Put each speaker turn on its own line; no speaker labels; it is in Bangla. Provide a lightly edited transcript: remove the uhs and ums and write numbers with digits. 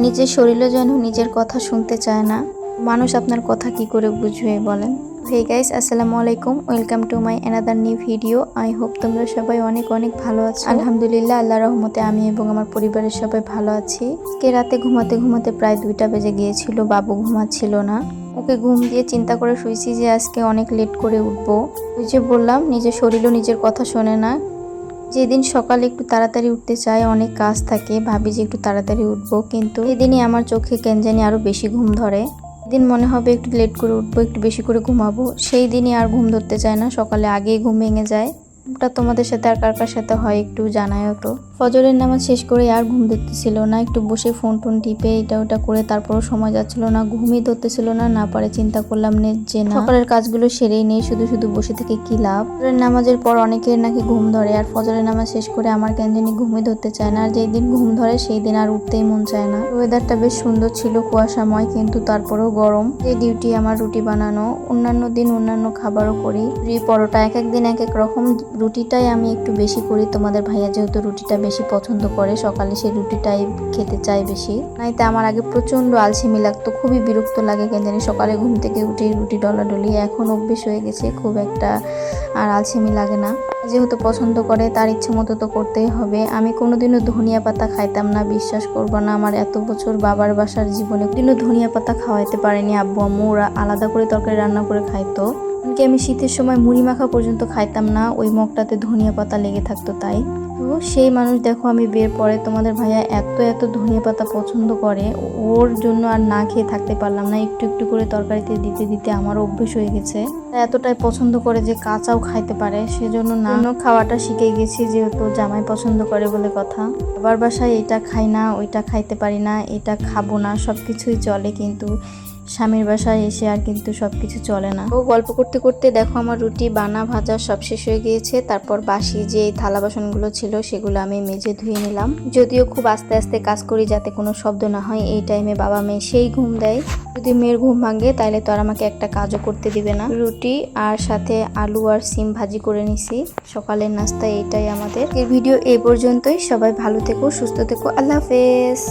নিজের শরীরও যেন নিজের কথা শুনতে চায় না। মানুষ আপনার কথা কি করে বুঝবে বলেন। হে গাইস, আসসালামু আলাইকুম, welcome to my another new video. I hope তোমরা সবাই অনেক অনেক ভালো আছো। আলহামদুলিল্লাহ, আল্লাহর রহমতে আমি এবং আমার পরিবারের সবাই ভালো আছি। আজকে রাতে ঘুমাতে ঘুমাতে প্রায় 2টা বেজে গিয়েছিল। বাবু ঘুমাচ্ছিল না, ওকে ঘুম দিয়ে চিন্তা করে শুয়েছি যে আজকে অনেক লেট করে উঠবো। ওই যে বললাম, নিজের শরীরও নিজের কথা শোনে না। যেদিন সকালে একটু তাড়াতাড়ি উঠতে চাই, অনেক কাজ থাকে, ভাবি যে একটু তাড়াতাড়ি উঠবো, কিন্তু এদিনই আমার চোখে কেন জানি আরো বেশি ঘুম ধরে। দিন মনে হবে একটু লেট করে উঠবো, একটু বেশি করে ঘুমাবো, সেই দিনই আর ঘুম ধরতে চায় না, সকালে আগেই ঘুম ভেঙে যায়। ওটা তোমাদের সাথে আর কার কার সাথে হয় একটু জানায়ও তো। ফজরের নামাজ শেষ করে আর ঘুম ধরতেছিল না, একটু বসে ফোন টোন টিপে এটা ওটা করে তারপরও সময় যাচ্ছিল না, ঘুমই ধরতেছিল না। না পারে চিন্তা করলাম যে না, সকালের কাজগুলো সেরেই নেই, শুধু শুধু বসে থেকে কি লাভ। ফজরের নামাজের পর অনেকের নাকি ঘুম ধরে, আর ফজরের নামাজ শেষ করে আমার কেন জানি ঘুমই ধরতে চায় না। আর যেই দিন ঘুম ধরে সেই দিন আর উঠতেই মন চায় না। ওয়েদারটা বেশ সুন্দর ছিল, কুয়াশাময়, কিন্তু তারপরেও গরম। এই ডিউটি আমার রুটি বানানো, অন্যান্য দিন অন্যান্য খাবারও করি, পরোটা, এক এক দিন এক এক রকম। রুটিটাই আমি একটু বেশি করি, তোমাদের ভাইয়া যেহেতু রুটিটা বেশি পছন্দ করে, সকালে সেই রুটিটাই খেতে চাই বেশি। নাইতে আমার আগে প্রচন্ড আলসেমি লাগতো, খুবই বিরক্ত লাগে কেন জানি সকালে ঘুম থেকে উঠে রুটি ডলাডলি। এখন অভ্যেস হয়ে গেছে, খুব একটা আর আলসেমি লাগে না। যেহেতু পছন্দ করে তার ইচ্ছে মতো তো করতেই হবে। আমি কোনোদিনও ধনিয়া পাতা খাইতাম না, বিশ্বাস করবো না, আমার এত বছর বাবার বাসার জীবনে কোনোদিনও ধনিয়া পাতা খাওয়াইতে পারেনি আব্বু আম্মু। ওরা আলাদা করে তরকারি রান্না করে খাইতো। আমি শীতের সময় মুড়ি মাখা পর্যন্ত খাইতাম না, ওই মগটাতে ধনিয়া পাতা লেগে থাকতো তাই। তো সেই মানুষ দেখো আমি বিয়ের পরে তোমাদের ভাইয়া এত এত ধনিয়া পাতা পছন্দ করে, ওর জন্য আর না খেয়ে থাকতে পারলাম না। একটু একটু করে তরকারিতে দিতে দিতে আমার অভ্যেস হয়ে গেছে। এতটাই পছন্দ করে যে কাঁচাও খাইতে পারে, সেজন্য না খাওয়াটা শিখে গেছি, যেহেতু জামাই পছন্দ করে বলে কথা। বাবার বাসায় এটা খাই না, ওইটা খাইতে পারি না, এটা খাবো না, সবকিছুই চলে, কিন্তু স্বামীর বাসায় এসে আর কিন্তু সবকিছু চলে না। ও গল্প করতে করতে দেখো আমার রুটি বানা ভাজা সব শেষ হয়ে গিয়েছে। তারপর বাসি যে থালা বাসনগুলো ছিল সেগুলো আমি মেজে ধুয়ে নিলাম। যদিও খুব আস্তে আস্তে কাজ করি যাতে কোনো শব্দ না হয়। এই টাইমে বাবা মেয়ে সেই ঘুম দেয়, যদি মেয়ের ঘুম ভাঙে তাহলে তো আর আমাকে একটা কাজও করতে দিবে না। রুটি আর সাথে আলু আর সিম ভাজি করে নিছি সকালের নাস্তা। এইটাই আমাদের ভিডিও এই পর্যন্তই। সবাই ভালো থেকো, সুস্থ থেকো, আল্লাহ হাফেজ।